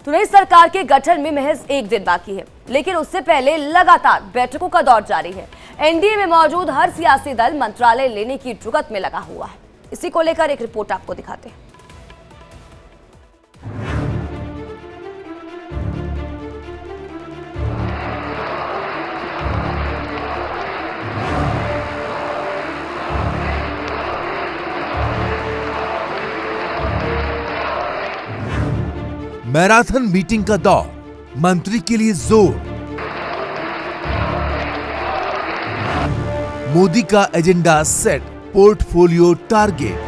तो नई सरकार के गठन में महज एक दिन बाकी है, लेकिन उससे पहले लगातार बैठकों का दौर जारी है। एनडीए में मौजूद हर सियासी दल मंत्रालय लेने की जुगत में लगा हुआ है। इसी को लेकर एक रिपोर्ट आपको दिखाते हैं। मैराथन मीटिंग का दौर, मंत्री के लिए जोर। मोदी का agenda set, portfolio target.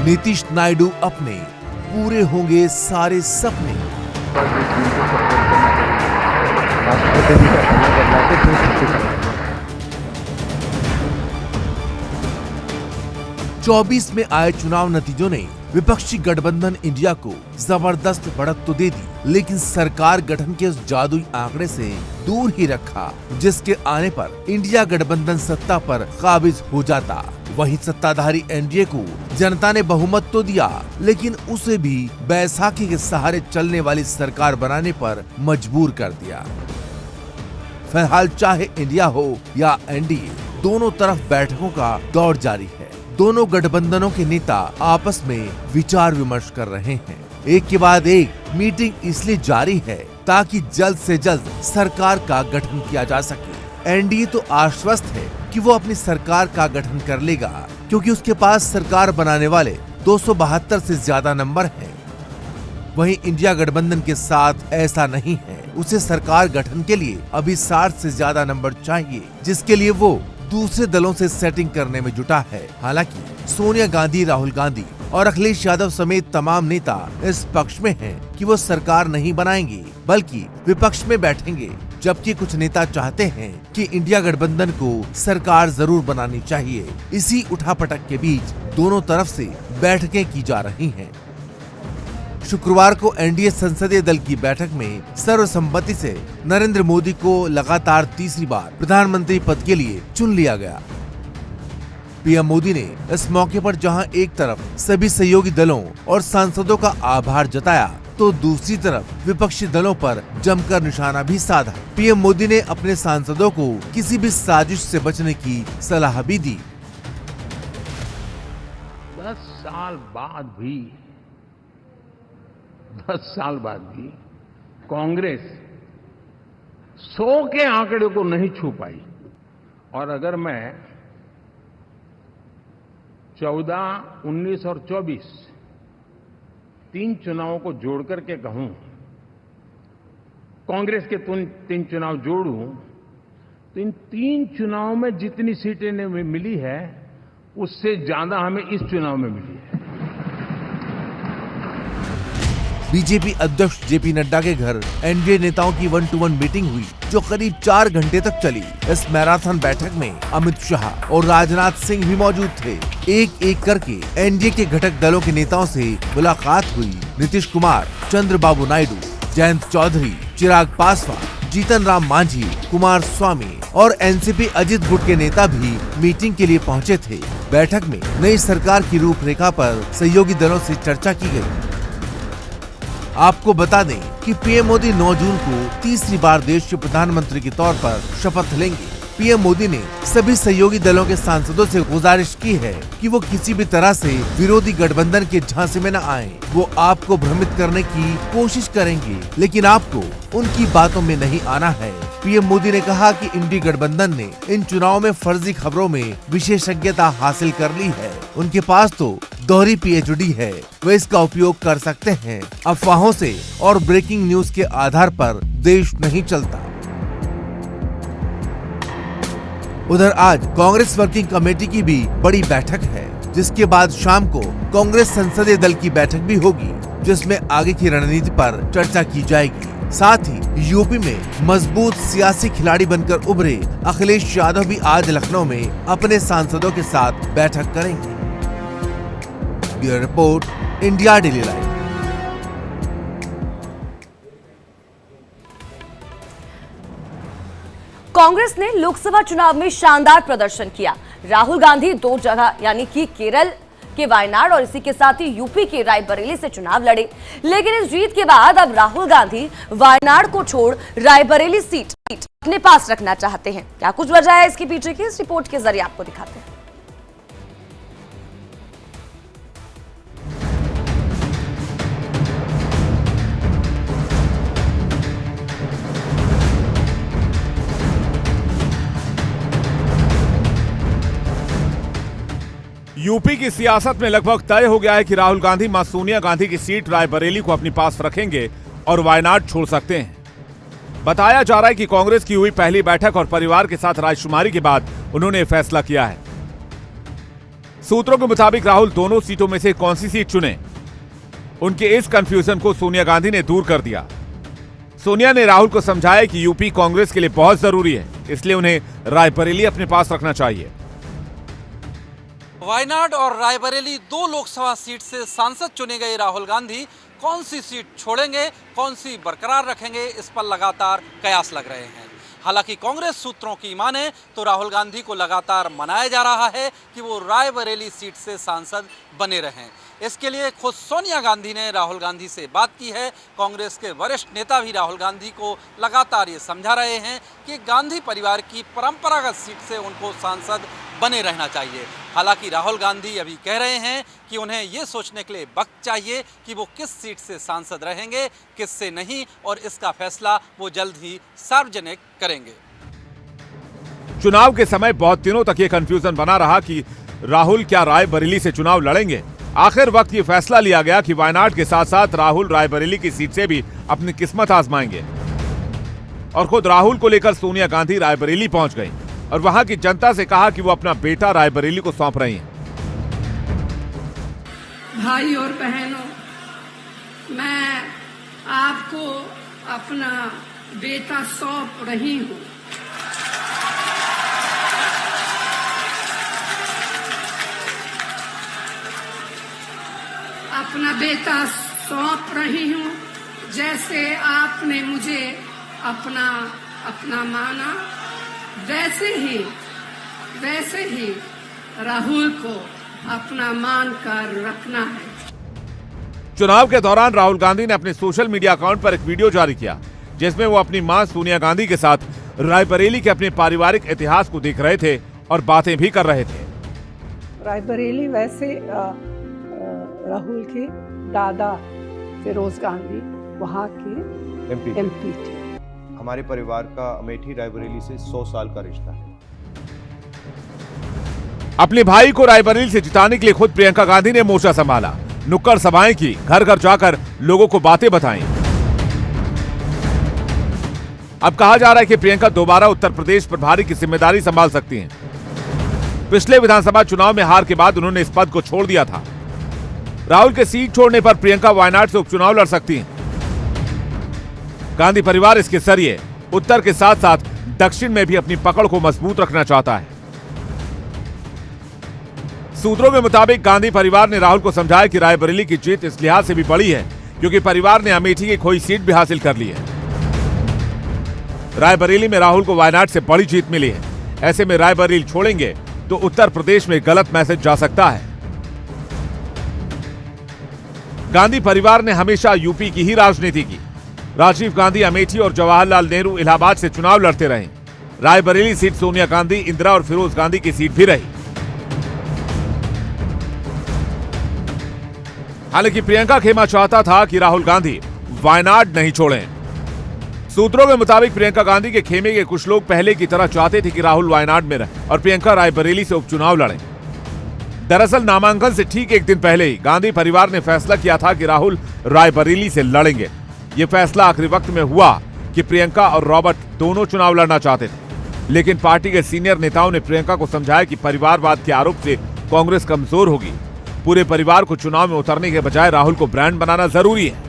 Nitish Naidu अपने पूरे होंगे सारे सपने। चौबीस में आए चुनाव नतीजों ने विपक्षी गठबंधन इंडिया को जबरदस्त बढ़त तो दे दी, लेकिन सरकार गठन के उस जादुई आंकड़े से दूर ही रखा जिसके आने पर इंडिया गठबंधन सत्ता पर काबिज हो जाता। वहीं सत्ताधारी एनडीए को जनता ने बहुमत तो दिया, लेकिन उसे भी बैसाखी के सहारे चलने वाली सरकार बनाने पर मजबूर कर दिया। फिलहाल चाहे इंडिया हो या एनडीए, दोनों तरफ बैठकों का दौर जारी है। दोनों गठबंधनों के नेता आपस में विचार विमर्श कर रहे हैं। एक के बाद एक मीटिंग इसलिए जारी है ताकि जल्द से जल्द सरकार का गठन किया जा सके। एनडीए तो आश्वस्त है कि वो अपनी सरकार का गठन कर लेगा, क्योंकि उसके पास सरकार बनाने वाले 272 से ज्यादा नंबर हैं। वहीं इंडिया गठबंधन के साथ ऐसा नहीं है। उसे सरकार गठन के लिए अभी 60 से ज्यादा नंबर चाहिए, जिसके लिए वो दूसरे दलों से सेटिंग करने में जुटा है। हालांकि सोनिया गांधी, राहुल गांधी और अखिलेश यादव समेत तमाम नेता इस पक्ष में हैं कि वो सरकार नहीं बनाएंगे, बल्कि विपक्ष में बैठेंगे। जबकि कुछ नेता चाहते हैं कि इंडिया गठबंधन को सरकार जरूर बनानी चाहिए। इसी उठापटक के बीच दोनों तरफ से बैठकें की जा रही हैं। शुक्रवार को एनडीए संसदीय दल की बैठक में सर्वसम्मति से नरेंद्र मोदी को लगातार तीसरी बार प्रधानमंत्री पद के लिए चुन लिया गया। पीएम मोदी ने इस मौके पर जहां एक तरफ सभी सहयोगी दलों और सांसदों का आभार जताया, तो दूसरी तरफ विपक्षी दलों पर जमकर निशाना भी साधा। पीएम मोदी ने अपने सांसदों को किसी भी साजिश से बचने की सलाह भी दी। 10 साल बाद भी कांग्रेस 100 के आंकड़े को नहीं छू पाई। और अगर मैं 14, 19 और 24 तीन चुनावों को जोड़ करके कहूं, कांग्रेस के तीन चुनाव जोड़ूं, तो इन तीन चुनावों में जितनी सीटें मिली है, उससे ज्यादा हमें इस चुनाव में मिली है। बीजेपी अध्यक्ष जेपी नड्डा के घर एनडीए नेताओं की 1-to-1 मीटिंग हुई, जो करीब 4 घंटे तक चली। इस मैराथन बैठक में अमित शाह और राजनाथ सिंह भी मौजूद थे। एक एक करके एनडीए के घटक दलों के नेताओं से मुलाकात हुई। नीतीश कुमार, चंद्रबाबू नायडू, जयंत चौधरी, चिराग पासवान, जीतन राम मांझी, कुमार स्वामी और एनसीपी अजित गुट के नेता भी मीटिंग के लिए पहुंचे थे। बैठक में नई सरकार की रूपरेखा पर सहयोगी दलों से चर्चा की गई। आपको बता दें कि पीएम मोदी 9 जून को तीसरी बार देश के प्रधानमंत्री के तौर पर शपथ लेंगे। पीएम मोदी ने सभी सहयोगी दलों के सांसदों से गुजारिश की है कि वो किसी भी तरह से विरोधी गठबंधन के झांसे में न आएं। वो आपको भ्रमित करने की कोशिश करेंगे, लेकिन आपको उनकी बातों में नहीं आना है। पीएम मोदी ने कहा कि इंडी गठबंधन ने इन चुनावों में फर्जी खबरों में विशेषज्ञता हासिल कर ली है। उनके पास तो दोहरी पीएचडी है, वे इसका उपयोग कर सकते हैं। अफवाहों से और ब्रेकिंग न्यूज के आधार पर देश नहीं चलता। उधर आज कांग्रेस वर्किंग कमेटी की भी बड़ी बैठक है, जिसके बाद शाम को कांग्रेस संसदीय दल की बैठक भी होगी, जिसमें आगे की रणनीति पर चर्चा की जाएगी। साथ ही यूपी में मजबूत सियासी खिलाड़ी बनकर उभरे अखिलेश यादव भी आज लखनऊ में अपने सांसदों के साथ बैठक करेंगे। Bureau report, India daily live. Congress ने लोकसभा चुनाव में शानदार प्रदर्शन किया। राहुल गांधी 2 जगह यानी कि केरल के वायनाड और इसी के साथ ही यूपी के रायबरेली से चुनाव लड़े, लेकिन इस जीत के बाद अब राहुल गांधी वायनाड को छोड़ रायबरेली सीट अपने पास रखना चाहते हैं। क्या कुछ वजह है इसके पीछे की, इस रिपोर्ट के जरिए आपको दिखाते हैं। यूपी की सियासत में लगभग तय हो गया है कि राहुल गांधी मां सोनिया गांधी की सीट रायबरेली को अपने पास रखेंगे और वायनाड छोड़ सकते हैं। बताया जा रहा है कि कांग्रेस की हुई पहली बैठक और परिवार के साथ राजकुमारी के बाद उन्होंने फैसला किया है। सूत्रों के मुताबिक राहुल दोनों सीटों में से कौन सी सीट चुने, उनके इस कंफ्यूजन को सोनिया गांधी ने दूर कर दिया। सोनिया ने राहुल को समझाया कि यूपी कांग्रेस के लिए बहुत जरूरी है, इसलिए उन्हें रायबरेली अपने पास रखना चाहिए। वायनाड और रायबरेली 2 लोकसभा सीट से सांसद चुने गए राहुल गांधी कौन सी सीट छोड़ेंगे, कौन सी बरकरार रखेंगे, इस पर लगातार कयास लग रहे हैं। हालांकि कांग्रेस सूत्रों की माने तो राहुल गांधी को लगातार मनाया जा रहा है कि वो रायबरेली सीट से सांसद बने रहें। इसके लिए खुद सोनिया गांधी ने राहुल गांधी से बात की है। कांग्रेस के वरिष्ठ नेता भी राहुल गांधी को लगातार ये समझा रहे हैं कि गांधी परिवार की परंपरागत सीट से उनको सांसद बने रहना चाहिए। हालांकि राहुल गांधी अभी कह रहे हैं कि उन्हें ये सोचने के लिए वक्त चाहिए कि वो किस सीट से सांसद रहेंगे, किससे नहीं, और इसका फैसला वो जल्द ही सार्वजनिक करेंगे। चुनाव के समय बहुत दिनों तक ये कंफ्यूजन बना रहा कि राहुल क्या रायबरेली से चुनाव लड़ेंगे। आखिर वक्त ये फैसला लिया गया कि वायनाड के साथ साथ राहुल रायबरेली की सीट से भी अपनी किस्मत आजमाएंगे और खुद राहुल को लेकर सोनिया गांधी रायबरेली पहुंच गई और वहां की जनता से कहा कि वो अपना बेटा रायबरेली को सौंप रही हैं। भाई और बहनों, मैं आपको अपना बेटा सौंप रही हूं। अपना बेटा सौंप रही हूं, जैसे आपने मुझे अपना माना, वैसे ही राहुल को अपना मान कर रखना है। चुनाव के दौरान राहुल गांधी ने अपने सोशल मीडिया अकाउंट पर एक वीडियो जारी किया जिसमें वो अपनी मां सोनिया गांधी के साथ रायबरेली के अपने पारिवारिक इतिहास को देख रहे थे और बातें भी कर रहे थे। रायबरेली वैसे राहुल के दादा फिरोज गांधी वहाँ के एमपी थे। हमारे परिवार का अमेठी रायबरेली से 100 साल का रिश्ता है। अपने भाई को रायबरेली से जिताने के लिए खुद प्रियंका गांधी ने मोर्चा संभाला, नुक्कड़ सभाएं की, घर घर जाकर लोगों को बातें बताई। अब कहा जा रहा है कि प्रियंका दोबारा उत्तर प्रदेश प्रभारी की जिम्मेदारी संभाल सकती हैं। पिछले विधानसभा चुनाव में हार के बाद उन्होंने इस पद को छोड़ दिया था। राहुल के सीट छोड़ने पर प्रियंका वायनाड से उपचुनाव लड़ सकती हैं। गांधी परिवार इसके जरिए उत्तर के साथ साथ दक्षिण में भी अपनी पकड़ को मजबूत रखना चाहता है। सूत्रों के मुताबिक गांधी परिवार ने राहुल को समझाया कि रायबरेली की जीत इस लिहाज से भी बड़ी है क्योंकि परिवार ने अमेठी की खोई सीट भी हासिल कर ली है। रायबरेली में राहुल को वायनाड से बड़ी जीत मिली है। ऐसे में रायबरेली छोड़ेंगे तो उत्तर प्रदेश में गलत मैसेज जा सकता है। गांधी परिवार ने हमेशा यूपी की ही राजनीति की। राजीव गांधी अमेठी और जवाहरलाल नेहरू इलाहाबाद से चुनाव लड़ते रहे। रायबरेली सीट सोनिया गांधी, इंदिरा और फिरोज गांधी की सीट भी रही। हालांकि प्रियंका खेमा चाहता था कि राहुल गांधी वायनाड नहीं छोड़ें। सूत्रों के मुताबिक प्रियंका गांधी के खेमे के कुछ लोग पहले की तरह चाहते थे कि राहुल वायनाड में रहे और प्रियंका रायबरेली से उपचुनाव लड़ें। दरअसल नामांकन से ठीक एक दिन पहले ही गांधी परिवार ने फैसला किया था कि राहुल रायबरेली से लड़ेंगे। यह फैसला आखिरी वक्त में हुआ कि प्रियंका और रॉबर्ट दोनों चुनाव लड़ना चाहते थे, लेकिन पार्टी के सीनियर नेताओं ने प्रियंका को समझाया कि परिवारवाद के आरोप से कांग्रेस कमजोर होगी। पूरे परिवार को चुनाव में उतरने के बजाय राहुल को ब्रांड बनाना जरूरी है।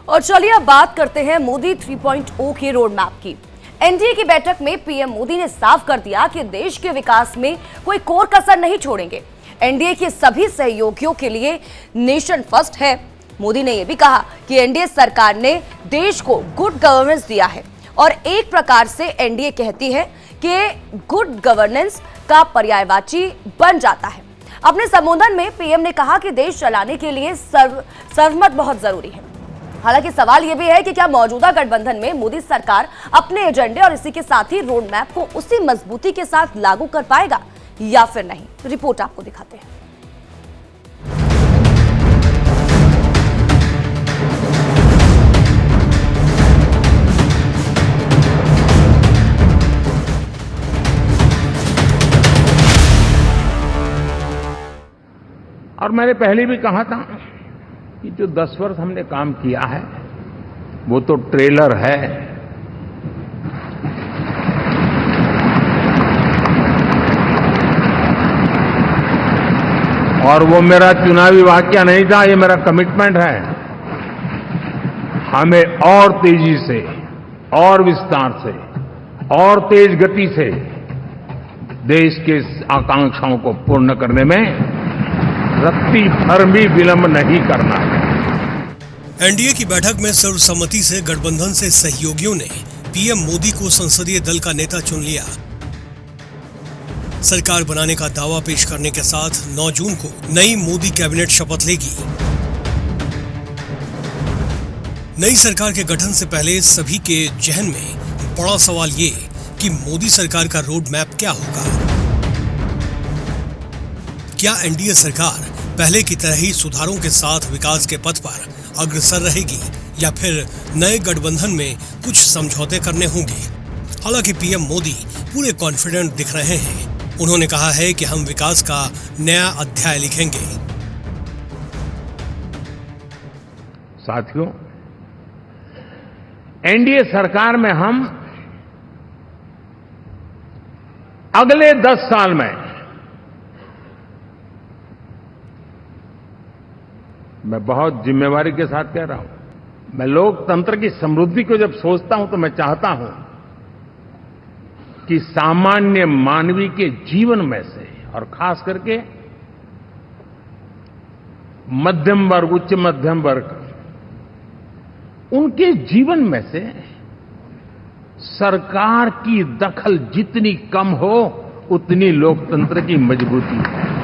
और चलिए अब बात करते हैं मोदी 3.0 के रोड मैप की। एनडीए की बैठक में पीएम मोदी ने साफ कर दिया कि देश के विकास में कोई कोर कसर नहीं छोड़ेंगे। एनडीए के सभी सहयोगियों के लिए नेशन फर्स्ट है। मोदी ने यह भी कहा कि एनडीए सरकार ने देश को गुड गवर्नेंस दिया है। और एक प्रकार से एनडीए कहती है कि गुड गवर्नेंस का पर्यायवाची बन जाता है। अपने संबोधन में पीएम ने कहा कि देश चलाने के लिए सर्वमत बहुत जरूरी है। हालांकि सवाल यह भी है कि क्या मौजूदा गठबंधन में मोदी सरकार अपने एजेंडे और इसी के साथ ही रोड मैप को उसी मजबूती के साथ लागू कर पाएगा या फिर नहीं। रिपोर्ट आपको दिखाते हैं। और मैंने पहले भी कहा था कि जो 10 वर्ष हमने काम किया है वो तो ट्रेलर है। और वो मेरा चुनावी वाक्य नहीं था, ये मेरा कमिटमेंट है। हमें और तेजी से और विस्तार से और तेज गति से देश के आकांक्षाओं को पूर्ण करने में रत्ती भर भी विलंब नहीं करना है। एनडीए की बैठक में सर्वसम्मति से गठबंधन से सहयोगियों ने पीएम मोदी को संसदीय दल का नेता चुन लिया। सरकार बनाने का दावा पेश करने के साथ 9 जून को नई मोदी कैबिनेट शपथ लेगी। नई सरकार के गठन से पहले सभी के जहन में बड़ा सवाल ये कि मोदी सरकार का रोड मैप क्या होगा। क्या एनडीए सरकार पहले की तरह ही सुधारों के साथ विकास के पथ पर अग्रसर रहेगी या फिर नए गठबंधन में कुछ समझौते करने होंगे। हालांकि पीएम मोदी पूरे कॉन्फिडेंट दिख रहे हैं। उन्होंने कहा है कि हम विकास का नया अध्याय लिखेंगे। साथियों, एनडीए सरकार में हम अगले 10 साल में, मैं बहुत जिम्मेवारी के साथ कह रहा हूं, मैं लोकतंत्र की समृद्धि को जब सोचता हूं तो मैं चाहता हूं कि सामान्य मानवीय के जीवन में से और खास करके मध्यम वर्ग, उच्च मध्यम वर्ग, उनके जीवन में से सरकार की दखल जितनी कम हो उतनी लोकतंत्र की मजबूती है।